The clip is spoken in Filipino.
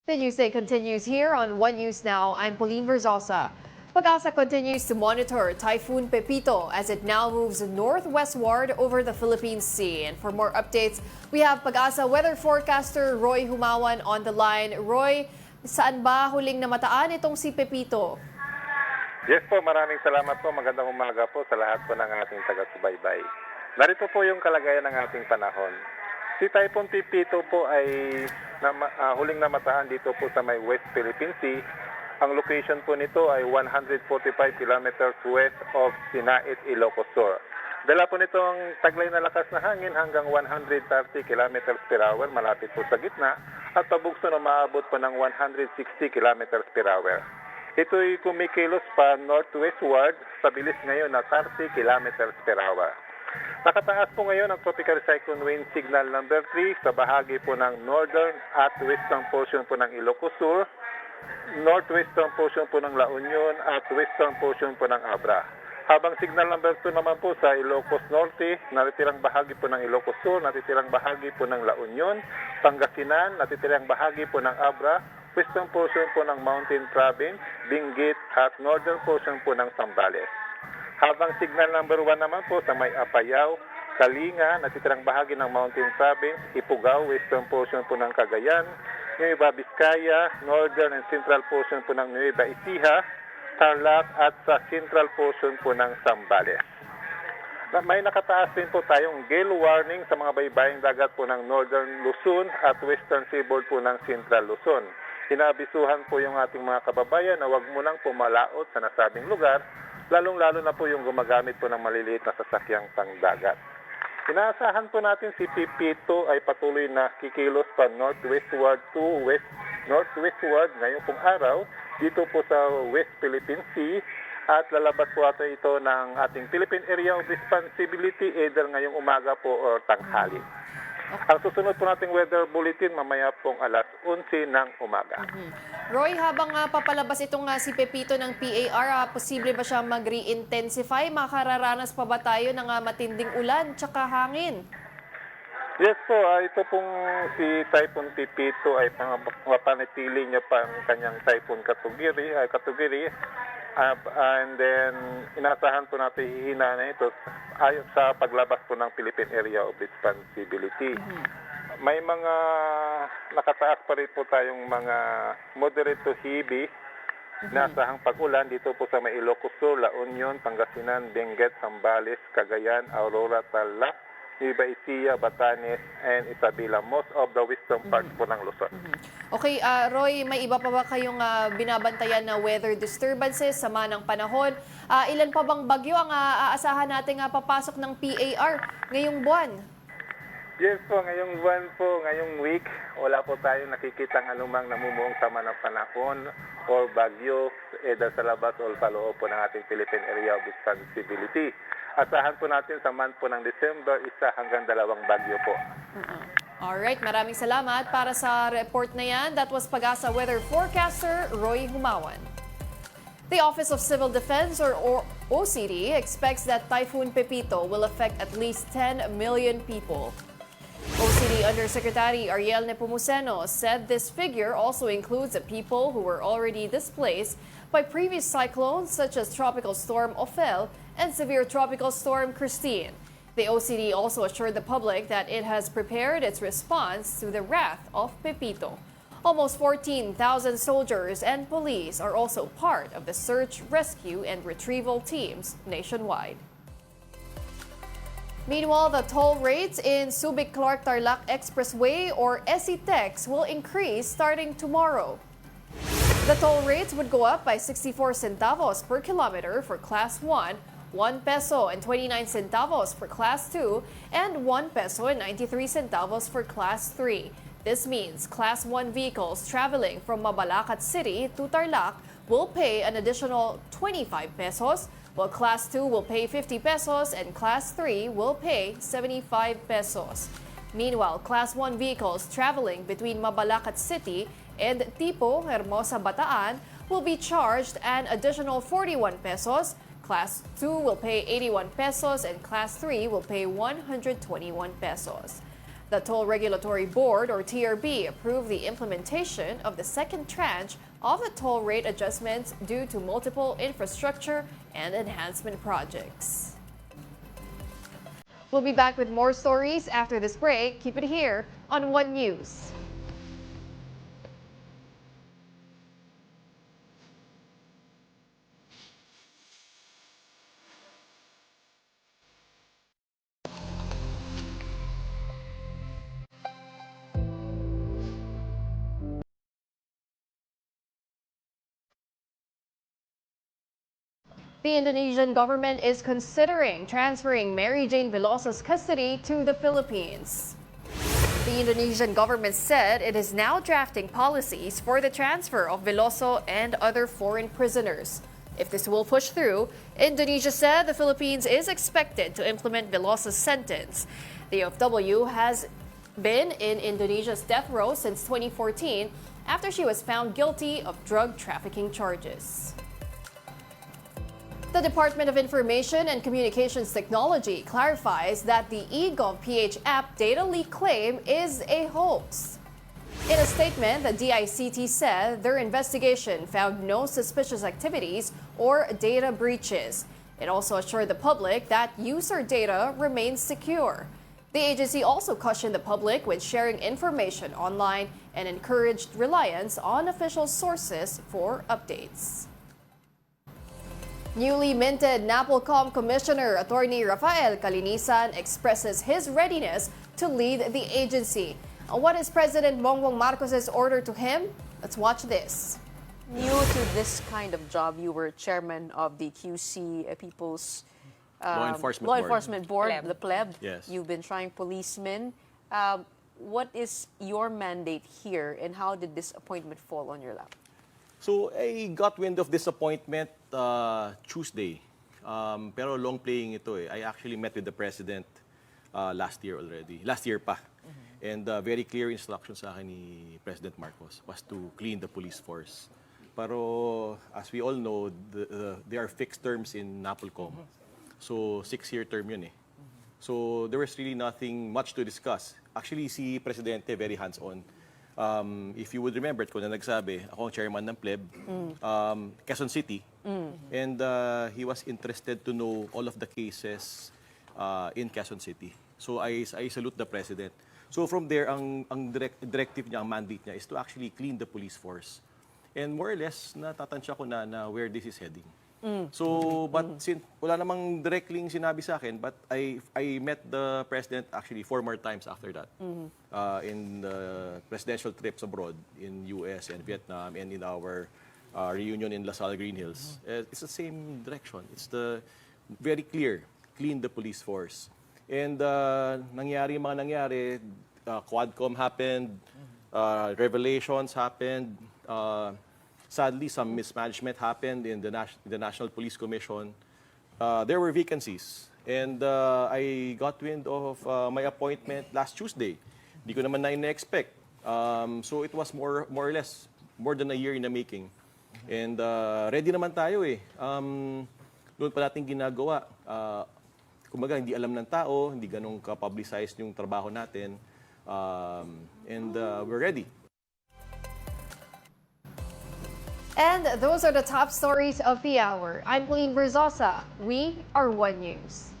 The news day continues here on One News Now. I'm Pauline Verzosa. PAGASA continues to monitor Typhoon Pepito as it now moves northwestward over the Philippine Sea. And for more updates, we have PAGASA weather forecaster Roy Humawan on the line. Roy, saan ba huling namataan itong si Pepito? Yes po, maraming salamat po. Magandang umaga po sa lahat po ng ating taga-subaybay. Narito po yung kalagayan ng ating panahon. Si Typhoon Pepito po ay huling namataan dito po sa may West Philippine Sea. Ang location po nito ay 145 kilometers west of Sinait, Ilocos Sur. Dala po nito ang taglay na lakas na hangin hanggang 130 kilometers per hour malapit po sa gitna at pabugso na maabot po ng 160 kilometers per hour. Ito'y kumikilos pa northwestward sa bilis ngayon na 30 kilometers per hour. Nakataas po ngayon ang tropical cyclone wind signal number 3 sa bahagi po ng northern at western portion po ng Ilocos Sur, northwestern portion po ng La Union at western portion po ng Abra. Habang signal number 2 naman po sa Ilocos Norte, natitirang bahagi po ng Ilocos Sur, natitirang bahagi po ng La Union, Pangasinan, natitirang bahagi po ng Abra, western portion po ng Mountain Province, Benguet at northern portion po ng Zambales. Habang signal number 1 naman po sa may Apayao, Kalinga, natitirang bahagi ng Mountain Province, Ifugao, western portion po ng Cagayan, Nueva Vizcaya, northern and central portion po ng Nueva Ecija, Tarlac at sa central portion po ng Zambales. May nakataas din po tayong gale warning sa mga baybaying dagat po ng northern Luzon at western seaboard po ng central Luzon. Inaabisuhan po yung ating mga kababayan na huwag mo nang pumalaot sa nasabing lugar, lalong-lalo na po yung gumagamit po ng maliliit na sasakyang pangdagat. Inaasahan po natin si Pepito ay patuloy na kikilos pa northwestward to northwestward ngayong pong araw dito po sa West Philippine Sea at lalabas po ito ng ating Philippine Area of Responsibility either ngayong umaga po o tanghali. Ang susunod po nating weather bulletin mamaya pong alas 11 ng umaga. Roy, habang papalabas itong si Pepito ng PAR, posible ba siya mag-re-intensify? Makararanas pa ba tayo ng matinding ulan tsaka hangin? Yes po, ito pong si Typhoon Pepito ay panatili niya pa ang kanyang typhoon category, and then inaasahan po natin hihina na ito ayon sa paglabas po ng Philippine Area of Responsibility. May mga nakataas pa rin po tayong mga moderate to heavy na asahang pag-ulan dito po sa may Ilocos Sur, La Union, Pangasinan, Benguet, Zambales, Cagayan, Aurora, Tarlac, Nueva Ecija, Batanes, and Isabela, most of the western parts po ng Luzon. Okay, Roy, may iba pa ba kayong binabantayan na weather disturbances, sama ng panahon? Ilan pa bang bagyo ang aasahan natin papasok ng PAR ngayong buwan? Yes po, ngayong buwan po, ngayong week, wala po tayong nakikitang anumang namumuong sama ng panahon or bagyo either sa labas o sa loob po ng ating Philippine Area of Responsibility. Asahan po natin sa month po ng December, 1 hanggang 2 bagyo po. Alright, maraming salamat para sa report na yan. That was PAGASA weather forecaster Roy Humawan. The Office of Civil Defense, or OCD, expects that Typhoon Pepito will affect at least 10 million people. OCD Undersecretary Ariel Nepomuceno said this figure also includes the people who were already displaced by previous cyclones such as Tropical Storm Ophel and Severe Tropical Storm Christine. The OCD also assured the public that it has prepared its response to the wrath of Pepito. Almost 14,000 soldiers and police are also part of the search, rescue, and retrieval teams nationwide. Meanwhile, the toll rates in Subic-Clark-Tarlac Expressway, or SCTEX, will increase starting tomorrow. The toll rates would go up by 64 centavos per kilometer for Class 1, 1 peso and 29 centavos for Class 2, and 1 peso and 93 centavos for Class 3. This means Class 1 vehicles traveling from Mabalacat City to Tarlac will pay an additional 25 pesos, while Class 2 will pay 50 pesos and Class 3 will pay 75 pesos. Meanwhile, Class 1 vehicles traveling between Mabalacat City and Tipo, Hermosa, Bataan will be charged an additional 41 pesos, Class 2 will pay 81 pesos and Class 3 will pay 121 pesos. The Toll Regulatory Board, or TRB, approved the implementation of the second tranche of the toll rate adjustments due to multiple infrastructure and enhancement projects. We'll be back with more stories after this break. Keep it here on One News. The Indonesian government is considering transferring Mary Jane Veloso's custody to the Philippines. The Indonesian government said it is now drafting policies for the transfer of Veloso and other foreign prisoners. If this will push through, Indonesia said the Philippines is expected to implement Veloso's sentence. The OFW has been in Indonesia's death row since 2014 after she was found guilty of drug trafficking charges. The Department of Information and Communications Technology clarifies that the e-GOVPH app data leak claim is a hoax. In a statement, the DICT said their investigation found no suspicious activities or data breaches. It also assured the public that user data remains secure. The agency also cautioned the public with sharing information online and encouraged reliance on official sources for updates. Newly minted NAPOLCOM Commissioner Attorney Rafael Calinisan expresses his readiness to lead the agency. What is President Bongbong Marcos's order to him? Let's watch this. New to this kind of job, you were chairman of the QC People's Law Enforcement Board, Pleb. The pleb. Yes. You've been trying policemen. What is your mandate here, and how did this appointment fall on your lap? So I got wind of this appointment Tuesday. Pero long playing ito eh. I actually met with the President last year already. Last year pa. And very clear instructions sa akin ni President Marcos was to clean the police force. Pero as we all know, there are fixed terms in NAPOLCOM. So 6-year term yun eh. So there was really nothing much to discuss. Actually, si Presidente very hands-on. If you would remember, kung na nagsabi, ako ang chairman ng pleb, Quezon City, and he was interested to know all of the cases in Quezon City. So I salute the President. So from there, ang directive niya, ang mandate niya is to actually clean the police force. And more or less, natatansya ko na where this is heading. So, but since wala namang directly sinabi sa akin, but I met the President actually 4 more times after that. In the presidential trips abroad in US and Vietnam and in our reunion in La Salle Green Hills. It's the same direction. It's the very clear, clean the police force. And nangyari yung mga nangyari, Quadcom happened, revelations happened, sadly, some mismanagement happened in the National Police Commission. There were vacancies. And I got wind of my appointment last Tuesday. Hindi ko naman na ina-expect. So it was more or less, more than a year in the making. And ready naman tayo eh. Doon pa natin ginagawa. Kumbaga, hindi alam ng tao, hindi ganun ka-publicized yung trabaho natin. And we're ready. And those are the top stories of the hour. I'm Pauline Berzosa. We are One News.